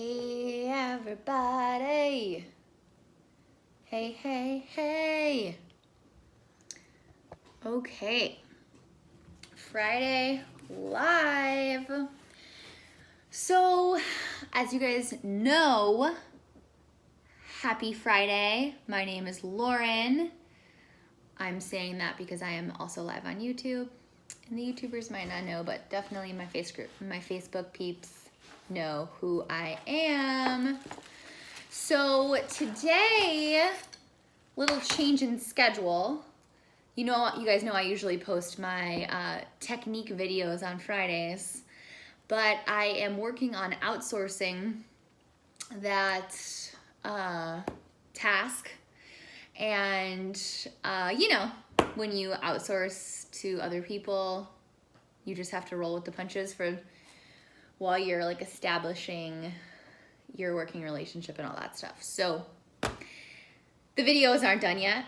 Hey everybody. Hey, hey, hey. Okay. Friday live. So, as you guys know, happy Friday. My name is Lauren. I'm saying that because I am also live on YouTube. And the YouTubers might not know, but definitely my Facebook peeps know who I am. So today, little change in schedule. You guys know I usually post my technique videos on Fridays, but I am working on outsourcing that task. And when you outsource to other people, you just have to roll with the punches while you're like establishing your working relationship and all that stuff. So the videos aren't done yet.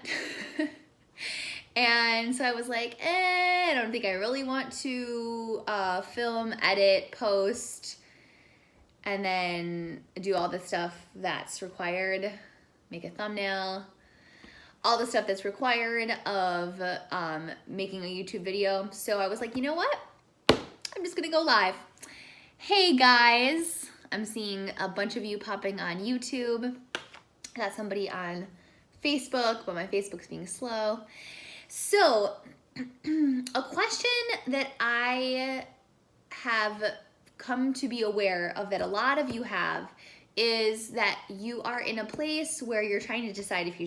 And so I was like, I don't think I really want to film, edit, post, and then do all the stuff that's required, make a thumbnail, all the stuff that's required of making a YouTube video. So I was like, you know what? I'm just gonna go live. Hey guys, I'm seeing a bunch of you popping on YouTube. I got somebody on Facebook, but my Facebook's being slow. So, a question that I have come to be aware of that a lot of you have is that you are in a place where you're trying to decide if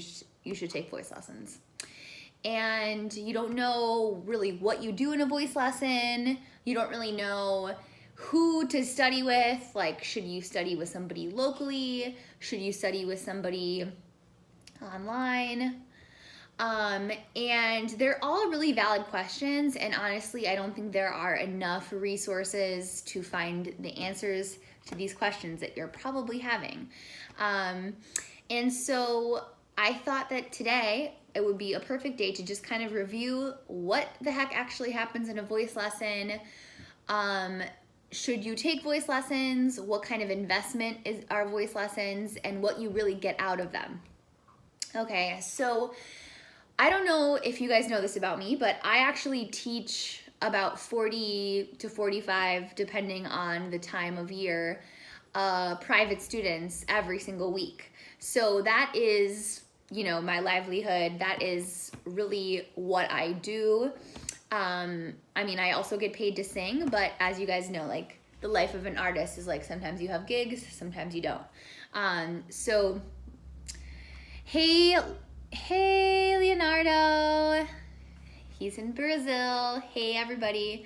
you should take voice lessons. And you don't know really what you do in a voice lesson. You don't really know who to study with. Like, should you study with somebody locally? Should you study with somebody online? And they're all really valid questions. And honestly, I don't think there are enough resources to find the answers to these questions that you're probably having. And so I thought that today it would be a perfect day to just kind of review what the heck actually happens in a voice lesson. Should you take voice lessons? What kind of investment are voice lessons, and what you really get out of them? Okay, so I don't know if you guys know this about me, but I actually teach about 40 to 45, depending on the time of year, private students every single week. So that is, my livelihood. That is really what I do. I also get paid to sing, but as you guys know, like, the life of an artist is like, sometimes you have gigs, sometimes you don't. So, hey Leonardo, he's in Brazil. Hey everybody,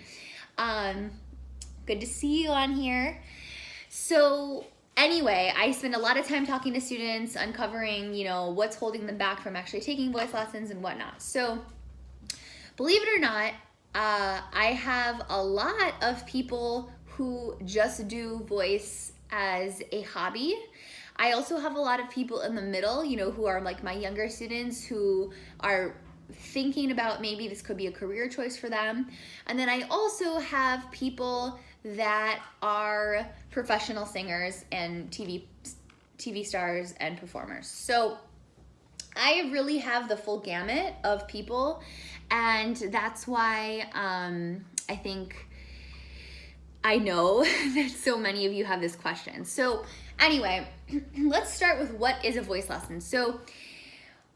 good to see you on here. So anyway, I spend a lot of time talking to students, uncovering, what's holding them back from actually taking voice lessons and whatnot. So believe it or not, I have a lot of people who just do voice as a hobby. I also have a lot of people in the middle, who are like my younger students who are thinking about maybe this could be a career choice for them. And then I also have people that are professional singers and TV stars and performers. So I really have the full gamut of people, and that's why I think I know that so many of you have this question. So anyway, let's start with what is a voice lesson. So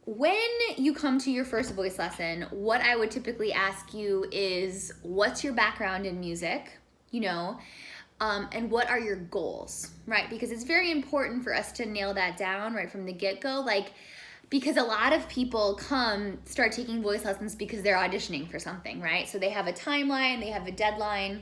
when you come to your first voice lesson, what I would typically ask you is, what's your background in music, and what are your goals, right? Because it's very important for us to nail that down right from the get-go, because a lot of people start taking voice lessons because they're auditioning for something, right? So they have a timeline, they have a deadline,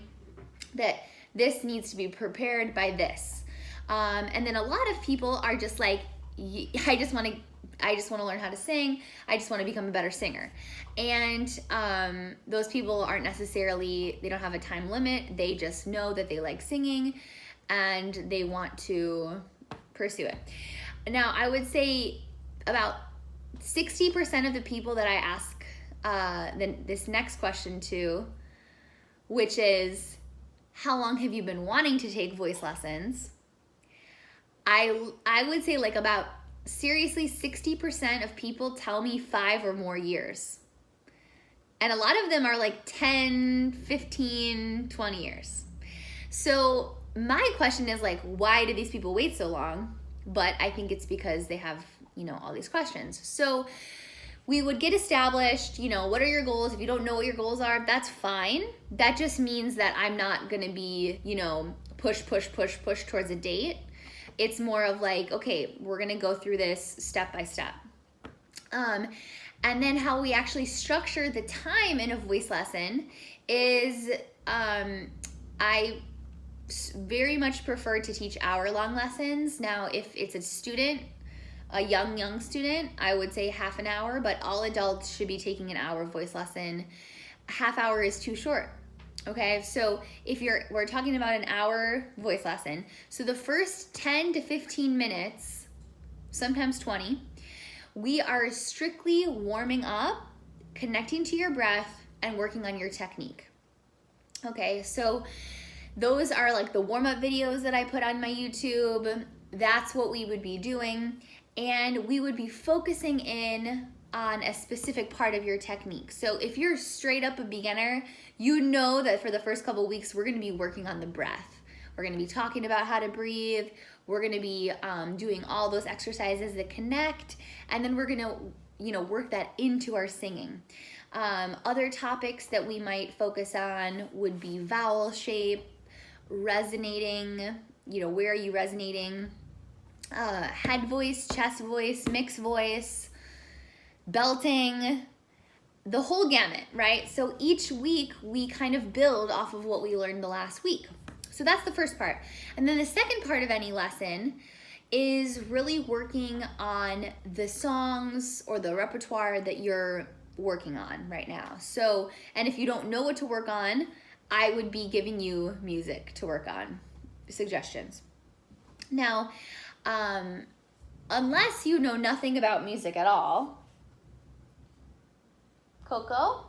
that this needs to be prepared by this. And then a lot of people are just like, I just want to learn how to sing. I just want to become a better singer. And those people aren't necessarily, they don't have a time limit. They just know that they like singing and they want to pursue it. Now, I would say about 60% of the people that I ask this next question to, which is, how long have you been wanting to take voice lessons? I would say like about seriously 60% of people tell me 5 or more years. And a lot of them are like 10, 15, 20 years. So my question is like, why do these people wait so long? But I think it's because they have, all these questions. So we would get established, what are your goals? If you don't know what your goals are, that's fine. That just means that I'm not going to be, push towards a date. It's more of like, okay, we're going to go through this step by step. And then how we actually structure the time in a voice lesson is I very much prefer to teach hour-long lessons. Now, if it's a student, a young student, I would say half an hour, but all adults should be taking an hour voice lesson. Half hour is too short. Okay, so we're talking about an hour voice lesson. So the first 10 to 15 minutes, sometimes 20, we are strictly warming up, connecting to your breath, and working on your technique. Okay, so those are like the warm-up videos that I put on my YouTube. That's what we would be doing. And we would be focusing in on a specific part of your technique. So if you're straight up a beginner, you know that for the first couple weeks, we're gonna be working on the breath. We're gonna be talking about how to breathe. We're gonna be doing all those exercises that connect. And then we're gonna, work that into our singing. Other topics that we might focus on would be vowel shape, resonating, where are you resonating? Head voice, chest voice, mixed voice, belting, the whole gamut, right? So each week we kind of build off of what we learned the last week. So that's the first part. And then the second part of any lesson is really working on the songs or the repertoire that you're working on right now. So, and if you don't know what to work on, I would be giving you music to work on, suggestions. Now, unless you know nothing about music at all, Coco?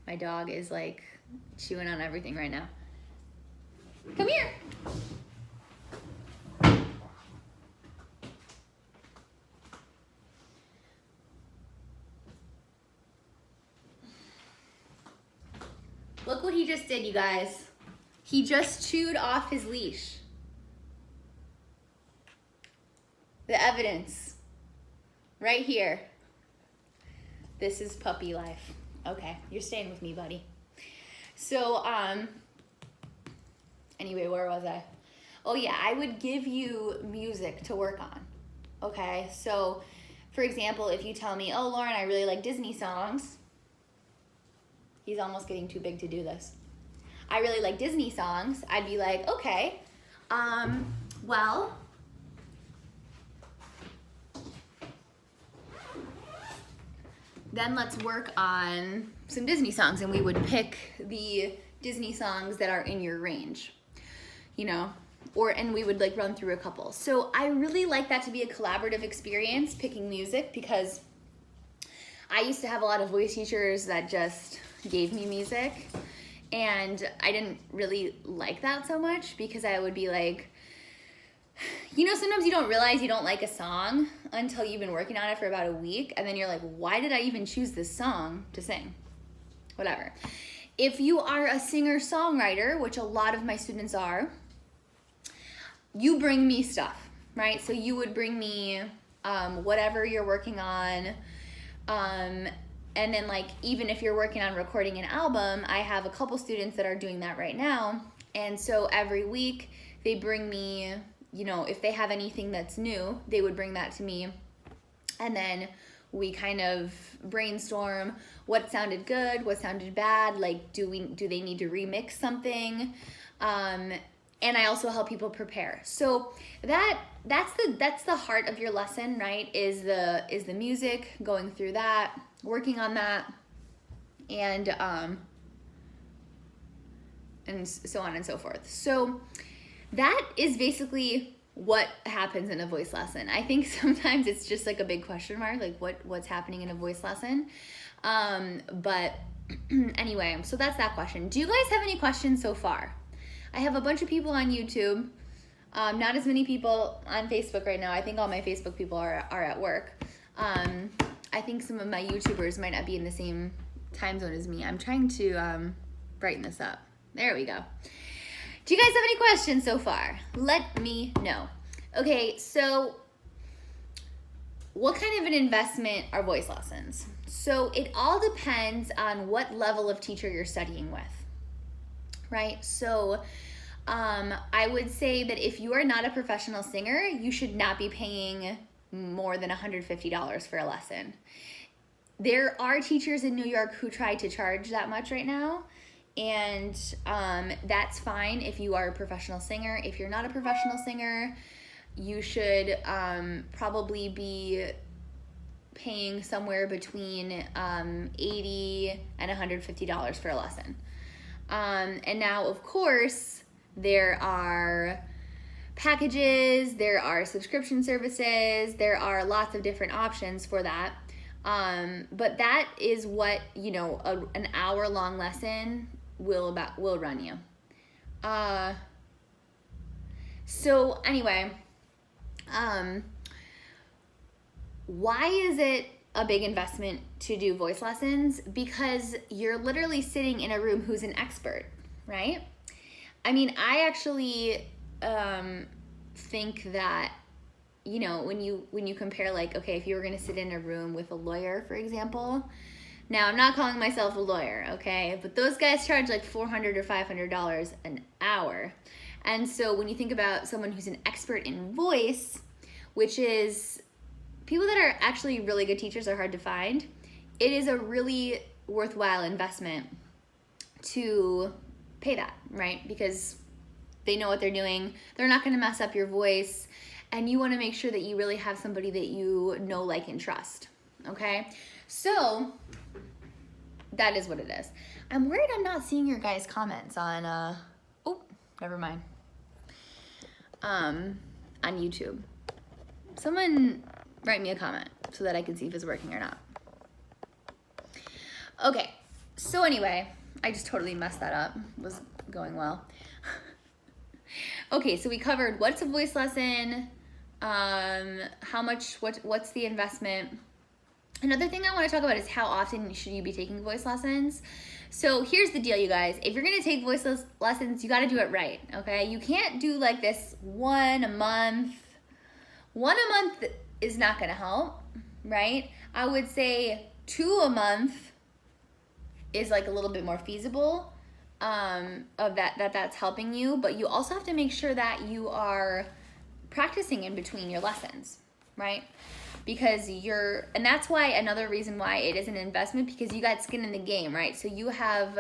My dog is like chewing on everything right now. Come here. Look what he just did, you guys. He just chewed off his leash. The evidence. Right here. This is puppy life. Okay, you're staying with me, buddy. So, anyway, where was I? Oh yeah, I would give you music to work on. Okay, so for example, if you tell me, oh, Lauren, I really like Disney songs. He's almost getting too big to do this. I really like Disney songs. I'd be like, okay, well, then let's work on some Disney songs, and we would pick the Disney songs that are in your range, and we would like run through a couple. So I really like that to be a collaborative experience, picking music, because I used to have a lot of voice teachers that just gave me music, and I didn't really like that so much, because I would be like, sometimes you don't realize you don't like a song until you've been working on it for about a week, and then you're like, why did I even choose this song to sing? Whatever. If you are a singer-songwriter, which a lot of my students are, you bring me stuff, right? So you would bring me whatever you're working on, and then like, even if you're working on recording an album, I have a couple students that are doing that right now. And so every week they bring me, if they have anything that's new, they would bring that to me. And then we kind of brainstorm what sounded good, what sounded bad, like do they need to remix something? And I also help people prepare. So that's the heart of your lesson, right? Is the music, going through that, working on that, and so on and so forth. So that is basically what happens in a voice lesson. I think sometimes it's just like a big question mark, like what's happening in a voice lesson. But anyway, so that's that question. Do you guys have any questions so far? I have a bunch of people on YouTube. Not as many people on Facebook right now. I think all my Facebook people are at work. I think some of my YouTubers might not be in the same time zone as me. I'm trying to brighten this up. There we go. Do you guys have any questions so far? Let me know. Okay, so what kind of an investment are voice lessons? So it all depends on what level of teacher you're studying with, right? So I would say that if you are not a professional singer, you should not be paying more than $150 for a lesson. There are teachers in New York who try to charge that much right now, and that's fine if you are a professional singer. If you're not a professional singer, you should probably be paying somewhere between $80 and $150 for a lesson. And now, of course, there are packages, there are subscription services, there are lots of different options for that. But that is what, an hour-long lesson will run you. So anyway, why is it a big investment to do voice lessons? Because you're literally sitting in a room who's an expert, right? I mean, I actually think that, when you compare, like, okay, if you were going to sit in a room with a lawyer, for example. Now, I'm not calling myself a lawyer, okay? But those guys charge like $400 or $500 an hour. And so when you think about someone who's an expert in voice, which is people that are actually really good teachers are hard to find, it is a really worthwhile investment to pay that, right? Because they know what they're doing. They're not going to mess up your voice. And you want to make sure that you really have somebody that you know, like, and trust, okay? So that is what it is. I'm worried I'm not seeing your guys' comments on, never mind, on YouTube. Someone write me a comment so that I can see if it's working or not. Okay, so anyway, I just totally messed that up. It was going well. Okay, so we covered what's a voice lesson, how much, what's the investment. Another thing I want to talk about is how often should you be taking voice lessons. So here's the deal, you guys. If you're going to take voice lessons, you got to do it right, okay? You can't do like this one a month. One a month is not going to help, right? I would say 2 a month is like a little bit more feasible of that's helping you, but you also have to make sure that you are practicing in between your lessons, right? Because and that's why another reason why it is an investment, because you got skin in the game, right? So you have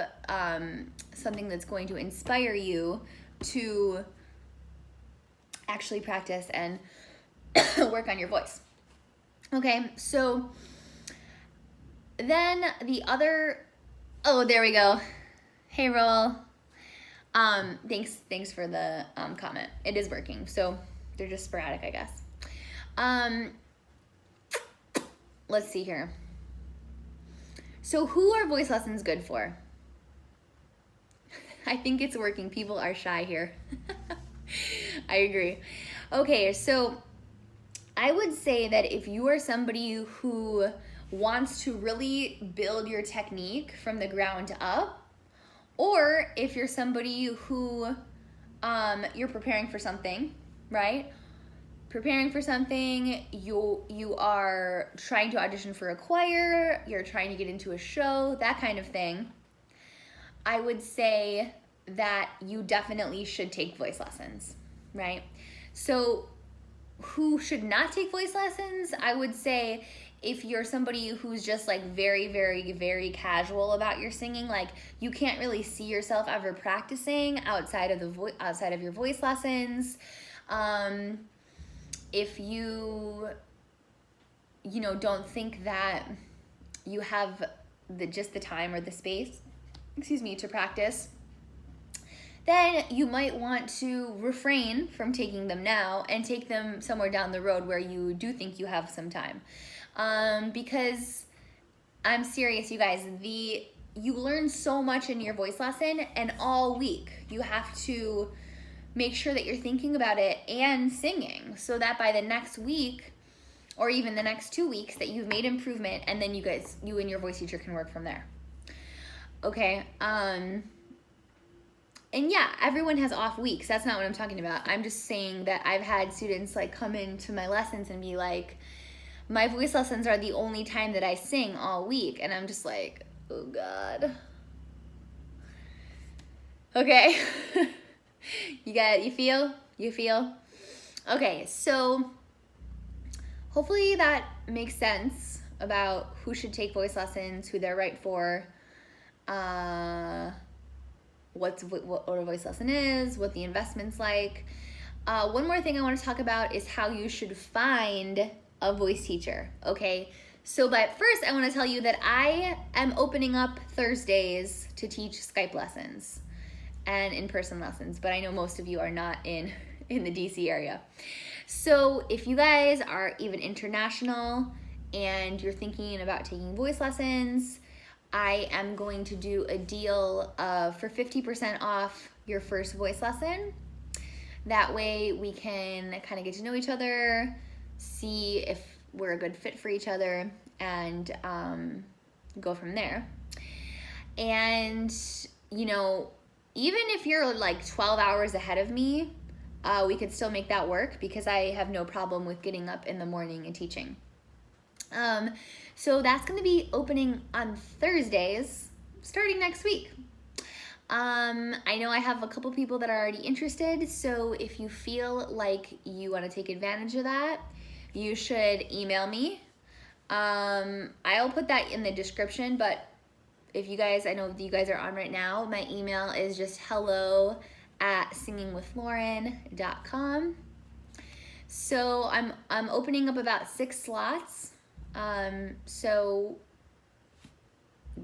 something that's going to inspire you to actually practice and work on your voice. Okay, so then the other, there we go. Hey, Roll. Thanks for the comment. It is working, so they're just sporadic, I guess. Let's see here. So who are voice lessons good for? I think it's working. People are shy here. I agree. Okay, so I would say that if you are somebody who wants to really build your technique from the ground up, or if you're somebody who you're preparing for something, right? Preparing for something, you are trying to audition for a choir, you're trying to get into a show, that kind of thing, I would say that you definitely should take voice lessons, right? So who should not take voice lessons? I would say if you're somebody who's just like very, very, very casual about your singing, like you can't really see yourself ever practicing outside of your voice lessons. If you don't think that you have the time or the space, to practice, then you might want to refrain from taking them now and take them somewhere down the road where you do think you have some time. Because I'm serious, you guys, you learn so much in your voice lesson, and all week you have to make sure that you're thinking about it and singing, so that by the next week or even the next 2 weeks that you've made improvement, and then you and your voice teacher can work from there. Okay, and yeah, everyone has off weeks. That's not what I'm talking about. I'm just saying that I've had students like come into my lessons and be like, my voice lessons are the only time that I sing all week. And I'm just like, oh God. Okay. You feel? Okay, so hopefully that makes sense about who should take voice lessons, who they're right for, what a voice lesson is, what the investment's like. One more thing I want to talk about is how you should find a voice teacher, okay? But first I want to tell you that I am opening up Thursdays to teach Skype lessons and in-person lessons, but I know most of you are not in the DC area. So if you guys are even international and you're thinking about taking voice lessons, I am going to do a deal for 50% off your first voice lesson. That way we can kind of get to know each other, see if we're a good fit for each other, and go from there. And, you know, even if you're like 12 hours ahead of me, we could still make that work because I have no problem with getting up in the morning and teaching. So that's going to be opening on Thursdays starting next week. I know I have a couple people that are already interested, so if you feel like you want to take advantage of that, you should email me. I'll put that in the description, but if you guys, I know you guys are on right now, my email is just hello@singingwithlauren.com. So I'm opening up about 6 slots. So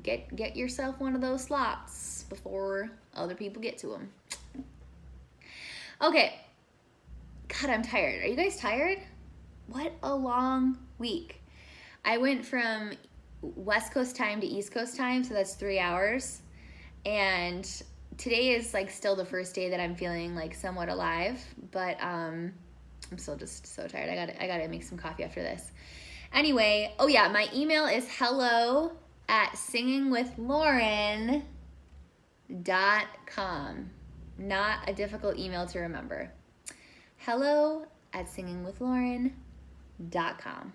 get yourself one of those slots before other people get to them. Okay. God, I'm tired. Are you guys tired? What a long week. I went from West Coast time to East Coast time, so that's 3 hours. And today is like still the first day that I'm feeling like somewhat alive, but I'm still just so tired. I gotta make some coffee after this. Anyway, oh yeah, my email is hello@singingwithlauren.com. Not a difficult email to remember. hello@singingwithlauren.com.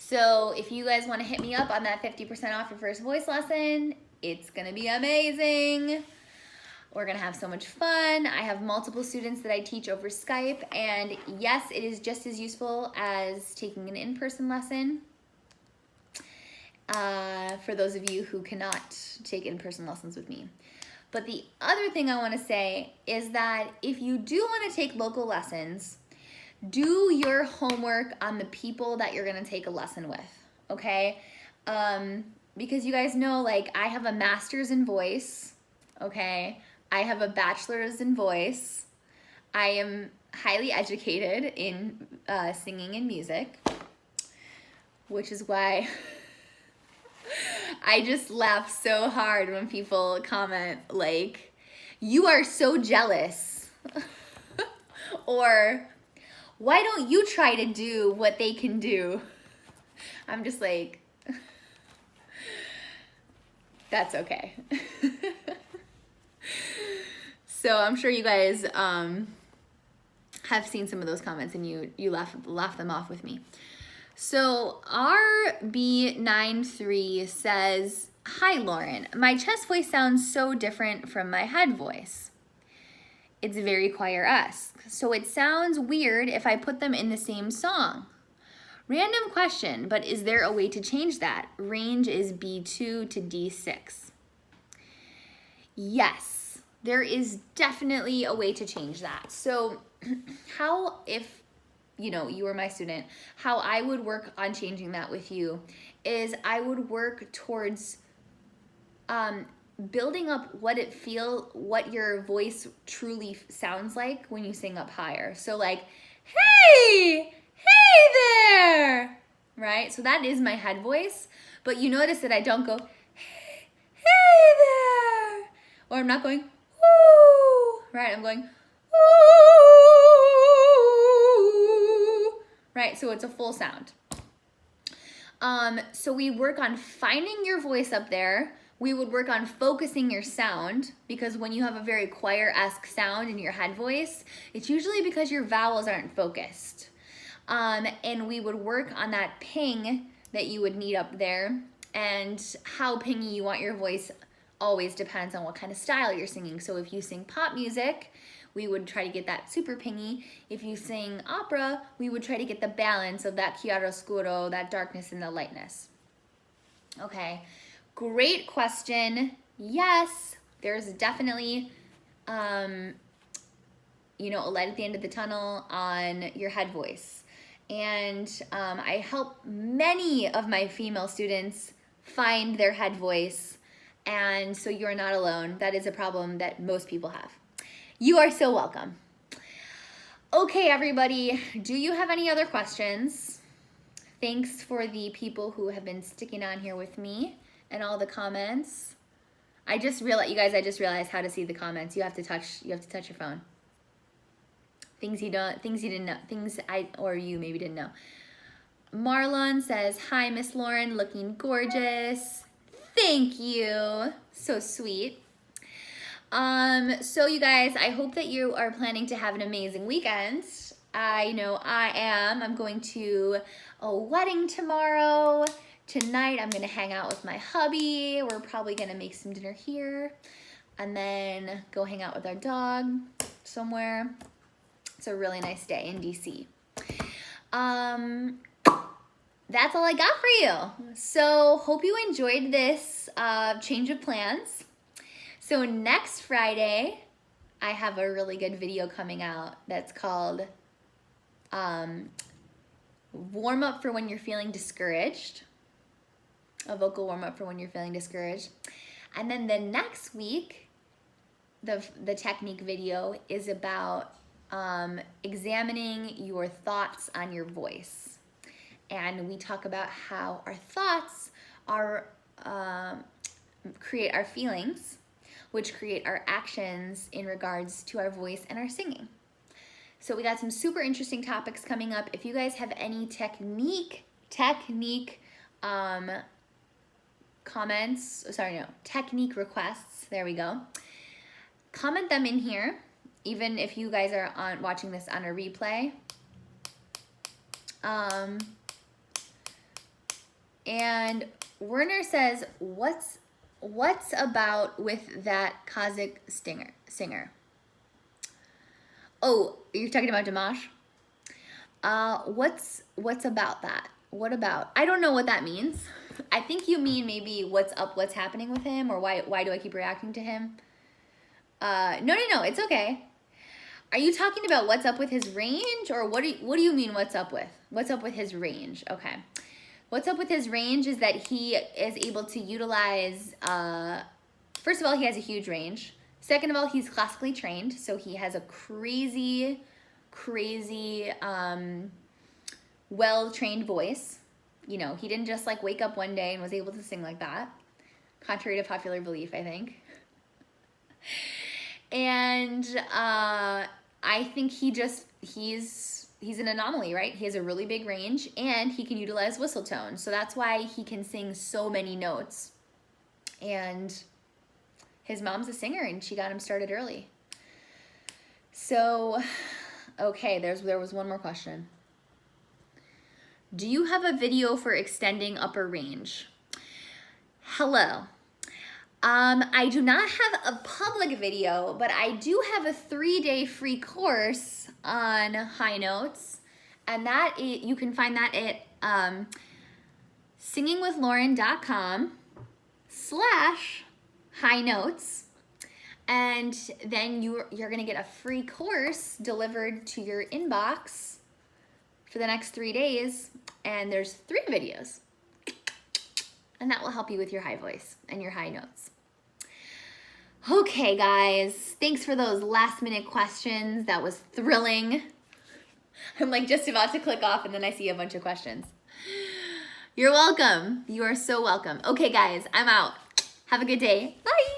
So if you guys want to hit me up on that 50% off your first voice lesson, it's going to be amazing. We're going to have so much fun. I have multiple students that I teach over Skype, and yes, it is just as useful as taking an in-person lesson. For those of you who cannot take in-person lessons with me. But the other thing I want to say is that if you do want to take local lessons, do your homework on the people that you're going to take a lesson with, okay? Because you guys know, like, I have a master's in voice, okay? I have a bachelor's in voice. I am highly educated in singing and music, which is why I just laugh so hard when people comment, like, you are so jealous, or why don't you try to do what they can do? I'm just like, that's okay. So I'm sure you guys have seen some of those comments and you laugh them off with me. So RB93 says, "Hi Lauren, my chest voice sounds so different from my head voice. It's very choir-esque, so it sounds weird if I put them in the same song. Random question, but is there a way to change that? Range is B2 to D6. Yes, there is definitely a way to change that. So how, if you were my student, how I would work on changing that with you is I would work towards building up what your voice truly sounds like when you sing up higher. So like, hey there, right? So that is my head voice, but you notice that I don't go, there. Or I'm not going, ooh, right? I'm going, ooh, right? So it's a full sound. So we work on finding your voice up there. We would work on focusing your sound, because when you have a very choir-esque sound in your head voice, it's usually because your vowels aren't focused. And we would work on that ping that you would need up there, and how pingy you want your voice always depends on what kind of style you're singing. So if you sing pop music, we would try to get that super pingy. If you sing opera, we would try to get the balance of that chiaroscuro, that darkness and the lightness. Okay, great question. Yes, there's definitely, a light at the end of the tunnel on your head voice. And I help many of my female students find their head voice. And so you're not alone. That is a problem that most people have. You are so welcome. Okay, everybody, do you have any other questions? Thanks for the people who have been sticking on here with me and all the comments. I just realized how to see the comments. You have to touch your phone. Things you didn't know, or you maybe didn't know. Marlon says, hi, Miss Lauren, looking gorgeous. Thank you, so sweet. So you guys, I hope that you are planning to have an amazing weekend. I know I am. I'm going to a wedding tomorrow. Tonight, I'm gonna hang out with my hubby. We're probably gonna make some dinner here and then go hang out with our dog somewhere. It's a really nice day in DC. That's all I got for you. So hope you enjoyed this change of plans. So next Friday, I have a really good video coming out that's called Warm Up for When You're Feeling Discouraged. A vocal warm up for when you're feeling discouraged. And then the next week, the technique video is about examining your thoughts on your voice. And we talk about how our thoughts create our feelings, which create our actions in regards to our voice and our singing. So we got some super interesting topics coming up. If you guys have any technique requests, there we go. Comment them in here, even if you guys are watching this on a replay. And Werner says, what's about with that Kazakh singer? Oh, you're talking about Dimash? What's about that? What about? I don't know what that means. I think you mean maybe what's happening with him, or why do I keep reacting to him? No, it's okay. Are you talking about what's up with his range, or what do you mean what's up with? What's up with his range? Okay. What's up with his range is that he is able to utilize, first of all, he has a huge range. Second of all, he's classically trained, so he has a crazy, well-trained voice. You know, he didn't just like wake up one day and was able to sing like that, contrary to popular belief, I think. And I think he's an anomaly, right? He has a really big range and he can utilize whistle tone. So that's why he can sing so many notes. And his mom's a singer and she got him started early. So, okay, there was one more question. Do you have a video for extending upper range? Hello. I do not have a public video, but I do have a 3-day free course on high notes, and you can find that at singingwithlauren.com/high notes, and then you're gonna get a free course delivered to your inbox for the next 3 days, and there's 3 videos. And that will help you with your high voice and your high notes. Okay, guys, thanks for those last minute questions. That was thrilling. I'm like just about to click off and then I see a bunch of questions. You're welcome. You are so welcome. Okay, guys, I'm out. Have a good day. Bye.